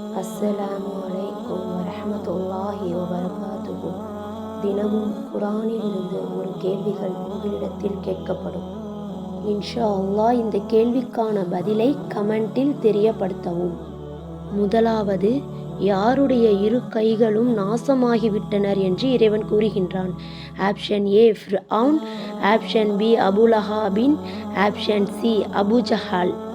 அஸ்ஸலாமு அலைக்கும் வரஹ்மத்துல்லாஹி வபரகாத்துஹு. தினமும் குர்ஆனில் இருந்து ஒரு கேள்விகள் உங்களிடத்தில் கேட்கப்படும். இன்ஷா அல்லாஹ் இந்த கேள்விக்கான பதிலை கமெண்டில் தெரியப்படுத்தவும். முதலாவது, யாருடைய இரு கைகளும் நாசமாகிவிட்டனர் என்று இறைவன் கூறுகின்றான்? ஆப்ஷன் ஏ ஃபிர்அவுன், ஆப்ஷன் பி அபுலஹாபின், ஆப்ஷன் சி அபுஜஹால்.